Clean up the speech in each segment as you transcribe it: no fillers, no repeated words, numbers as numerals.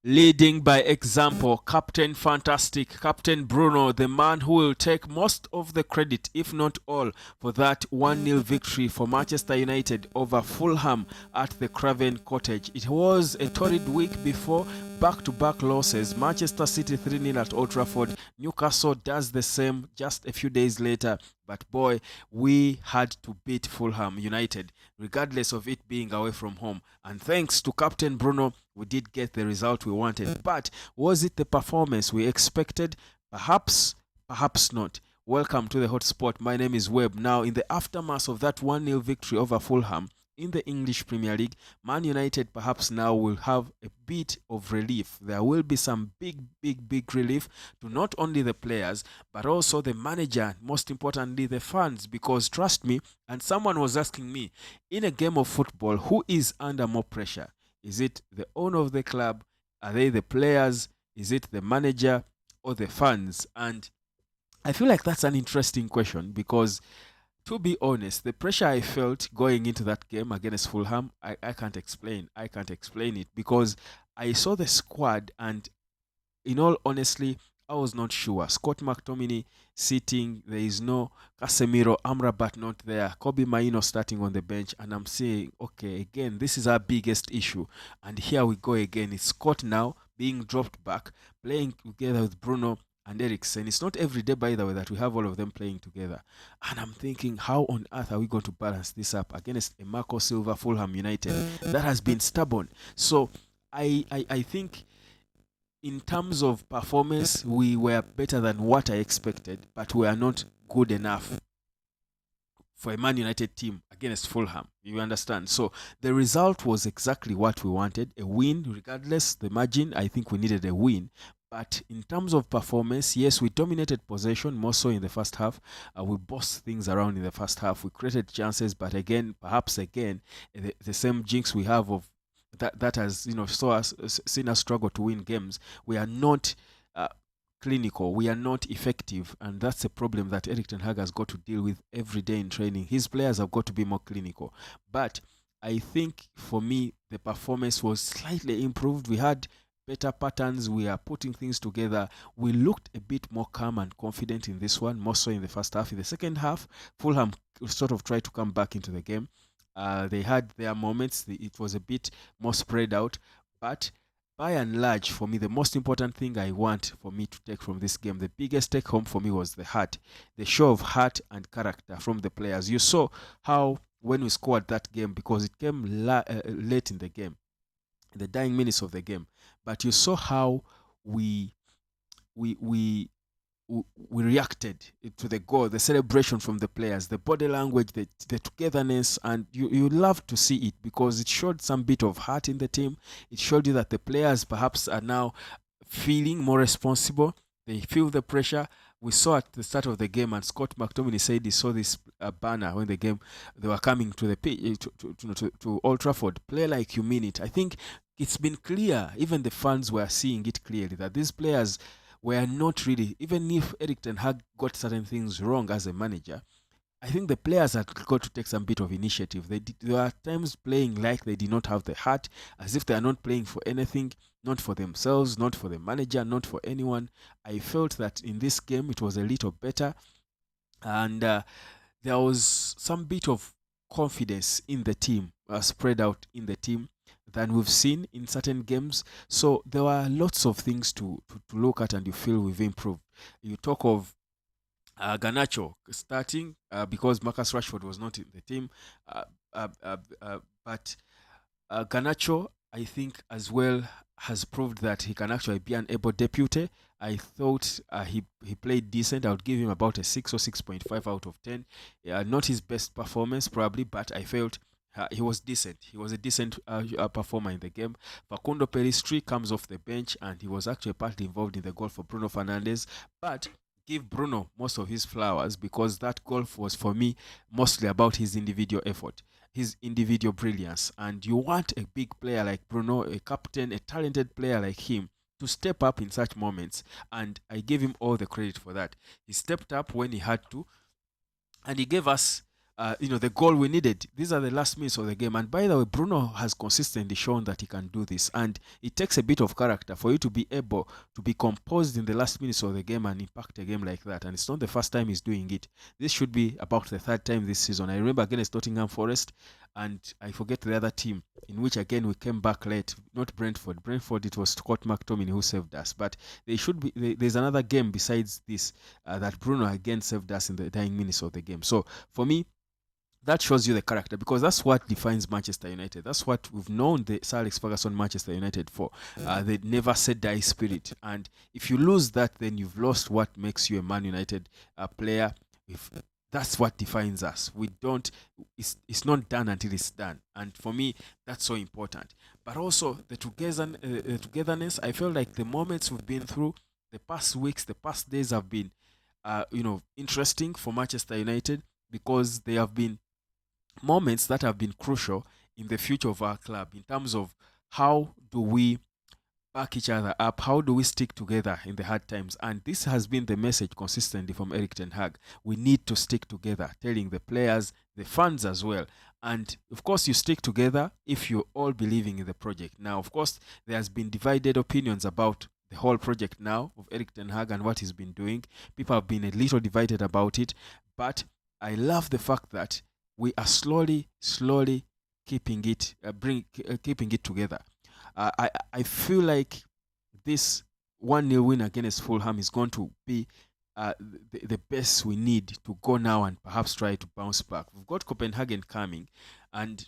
Leading by example, Captain Fantastic, Captain Bruno, the man who will take most of the credit, if not all, for that 1-0 victory for Manchester United over Fulham at the Craven Cottage. It was a torrid week before back-to-back losses. Manchester City 3-0 at Old Trafford. Newcastle does the same just a few days later. But boy, we had to beat Fulham United, regardless of it being away from home. And thanks to Captain Bruno, we did get the result we wanted. But was it the performance we expected? Perhaps, perhaps not. Welcome to the hotspot. My name is Webb. Now, in the aftermath of that 1-0 victory over Fulham in the English Premier League, Man United perhaps now will have a bit of relief. There will be some big relief to not only the players, but also the manager, most importantly, the fans. Because trust me, and someone was asking me, in a game of football, who is under more pressure? Is it the owner of the club? Are they the players? Is it the manager or the fans? And I feel like that's an interesting question because, to be honest, the pressure I felt going into that game against Fulham, I can't explain. I can't explain it because I saw the squad and, in all honesty, I was not sure. Scott McTominay sitting, there is no Casemiro, Amrabat not there, Kobe Maino starting on the bench, and I'm saying, okay, again, this is our biggest issue. And here we go again. It's Scott now being dropped back, playing together with Bruno and Eriksen. It's not every day, by the way, that we have all of them playing together. And I'm thinking, how on earth are we going to balance this up against a Marco Silva Fulham United that has been stubborn? So I think in terms of performance, we were better than what I expected, but we are not good enough for a Man United team against Fulham. You understand? So the result was exactly what we wanted, a win, regardless the margin. I think we needed a win. But in terms of performance, yes, we dominated possession more so in the first half. We bossed things around in the first half. We created chances, but again, perhaps again, the same jinx we have of that has seen us struggle to win games. We are not uh, clinical. We are not effective, and that's a problem that Eric Ten Hag has got to deal with every day in training. His players have got to be more clinical. But I think for me, the performance was slightly improved. We had better patterns. We are putting things together. We looked a bit more calm and confident in this one, more so in the first half. In the second half, Fulham sort of tried to come back into the game. They had their moments. It was a bit more spread out, but by and large, for me, the most important thing I want for me to take from this game, the biggest take home for me was the heart, the show of heart and character from the players. You saw how when we scored that game, because it came late in the game, the dying minutes of the game, but you saw how we we we we reacted to the goal, the celebration from the players, the body language, the togetherness, and you love to see it because it showed some bit of heart in the team. It showed you that the players perhaps are now feeling more responsible. They feel the pressure. We saw at the start of the game, and Scott McTominay said he saw this banner when the game they were coming to the to Old Trafford. Play like you mean it. I think it's been clear. Even the fans were seeing it clearly that these players were not really, even if Eric Ten Hag got certain things wrong as a manager, I think the players had got to take some bit of initiative. There are times playing like they did not have the heart, as if they are not playing for anything, not for themselves, not for the manager, not for anyone. I felt that in this game it was a little better, and there was some bit of confidence in the team, spread out in the team than we've seen in certain games. So there were lots of things to look at, and you feel we've improved. You talk of Garnacho starting because Marcus Rashford was not in the team, uh, but Garnacho, I think, as well has proved that he can actually be an able deputy. I thought he played decent. I would give him about a 6 or 6.5 out of 10. Not his best performance, probably, but I felt he was decent. He was a decent performer in the game. Facundo Peristri comes off the bench, and he was actually partly involved in the goal for Bruno Fernandes. But give Bruno most of his flowers because that goal was, for me, mostly about his individual effort, his individual brilliance. And you want a big player like Bruno, a captain, a talented player like him, to step up in such moments. And I gave him all the credit for that. He stepped up when he had to, and he gave us the goal we needed. These are the last minutes of the game. And by the way, Bruno has consistently shown that he can do this. And it takes a bit of character for you to be able to be composed in the last minutes of the game and impact a game like that. And it's not the first time he's doing it. This should be about the third time this season. I remember against Nottingham Forest, and I forget the other team, in which again we came back late. Not Brentford. Brentford, it was Scott McTominay who saved us. But there's another game besides this that Bruno again saved us in the dying minutes of the game. So for me, that shows you the character, because that's what defines Manchester United. That's what we've known the Sir Alex Ferguson Manchester United for. The never say die spirit. And if you lose that, then you've lost what makes you a Man United player. If that's what defines us. We don't. It's not done until it's done. And for me, that's so important. But also the togetherness. I feel like the moments we've been through, the past weeks, the past days have been, interesting for Manchester United, because they have been moments that have been crucial in the future of our club, in terms of how do we back each other up, how do we stick together in the hard times. And this has been the message consistently from Erik ten Hag. We need to stick together, telling the players, the fans as well. And of course, you stick together if you're all believing in the project. Now, of course, there has been divided opinions about the whole project now of Erik ten Hag and what he's been doing. People have been a little divided about it, but I love the fact that we are slowly keeping it keeping it together. I feel like this 1-0 win against Fulham is going to be the best we need to go now and perhaps try to bounce back. We've got Copenhagen coming, and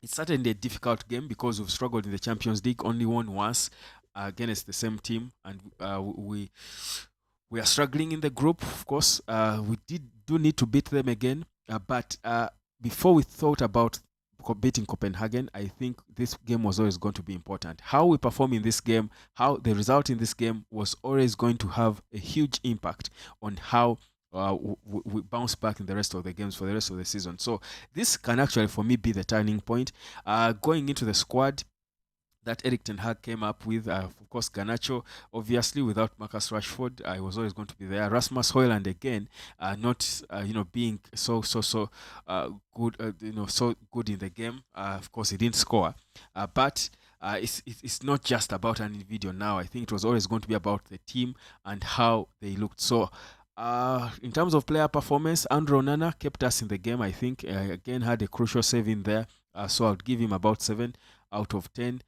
it's certainly a difficult game because we've struggled in the Champions League, only won once against the same team, and we are struggling in the group. Of course, we do need to beat them again. But before we thought about beating Copenhagen, I think this game was always going to be important. How we perform in this game, how the result in this game was always going to have a huge impact on how we bounce back in the rest of the games for the rest of the season. So this can actually, for me, be the turning point. Going into the squad that Erik ten Hag came up with, of course, Garnacho, obviously, without Marcus Rashford, I was always going to be there. Rasmus Højlund again, not being so good, so good in the game. Of course, he didn't score, but it's not just about an individual now. I think it was always going to be about the team and how they looked. So, in terms of player performance, Andre Onana kept us in the game. I think again had a crucial save in there, so I would give him about 7 out of 10.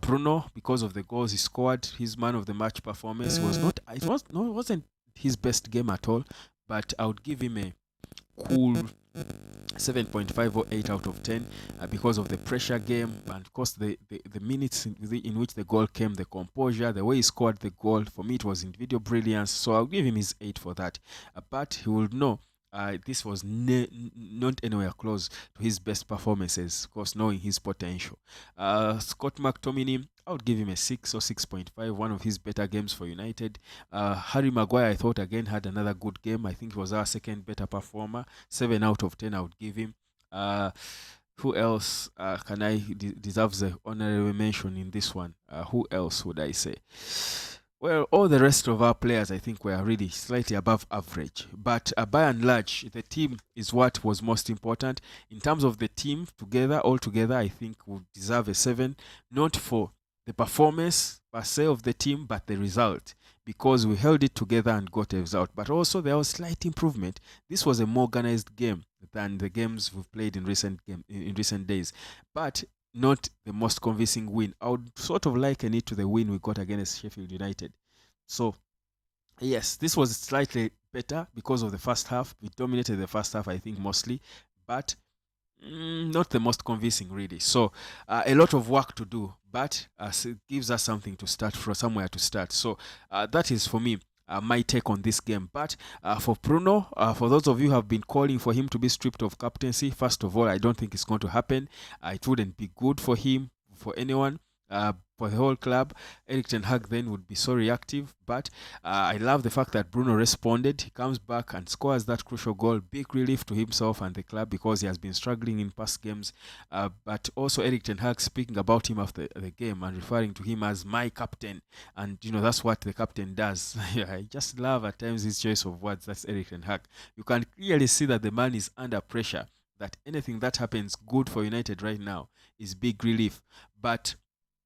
Bruno, because of the goals he scored, his man of the match performance wasn't his best game at all, but I would give him a cool 7.5 or 8 out of 10 because of the pressure game, and of course the minutes in which the goal came, the composure, the way he scored the goal. For me, it was individual brilliance, so I'll give him his 8 for that. But he will know this was not anywhere close to his best performances, of course, knowing his potential. Scott McTominay, I would give him a 6 or 6.5, one of his better games for United. Harry Maguire, I thought, again, had another good game. I think he was our second better performer. 7 out of 10, I would give him. Who else deserves the honorary mention in this one? Who else would I say? Well, all the rest of our players, I think, were really slightly above average. But by and large, the team is what was most important. In terms of the team all together, I think we deserve a 7. Not for the performance per se of the team, but the result. Because we held it together and got a result. But also, there was slight improvement. This was a more organized game than the games we've played in recent days. But not the most convincing win. I would sort of liken it to the win we got against Sheffield United. So, yes, this was slightly better because of the first half. We dominated the first half, I think, mostly, but not the most convincing, really. So, a lot of work to do, but it gives us something to start from, somewhere to start. So, that is, for me, my take on this game. But for Bruno, for those of you who have been calling for him to be stripped of captaincy, first of all, I don't think it's going to happen. It wouldn't be good for him, for anyone. for the whole club. Eric Ten Hag then would be so reactive, but I love the fact that Bruno responded. He comes back and scores that crucial goal. Big relief to himself and the club because he has been struggling in past games. But also Eric Ten Hag speaking about him after the game and referring to him as my captain. And, that's what the captain does. Yeah, I just love at times his choice of words. That's Eric Ten Hag. You can clearly see that the man is under pressure, that anything that happens good for United right now is big relief. But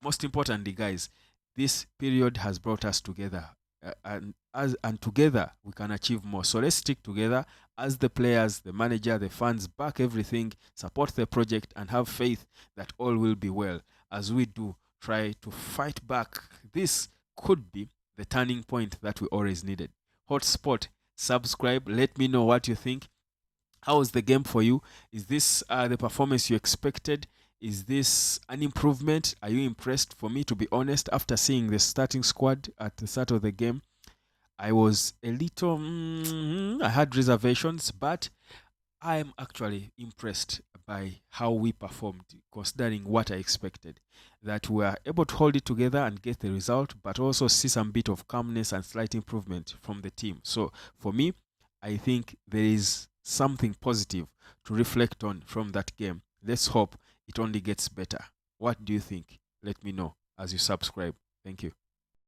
most importantly, guys, this period has brought us together. And together we can achieve more. So let's stick together as the players, the manager, the fans, back everything, support the project, and have faith that all will be well as we do try to fight back. This could be the turning point that we always needed. Hotspot, subscribe. Let me know what you think. How was the game for you? Is this the performance you expected? Is this an improvement? Are you impressed? For me, to be honest, after seeing the starting squad at the start of the game, I was a little. I had reservations, but I am actually impressed by how we performed, considering what I expected. That we were able to hold it together and get the result, but also see some bit of calmness and slight improvement from the team. So for me, I think there is something positive to reflect on from that game. Let's hope it only gets better. What do you think? Let me know as you subscribe. Thank you.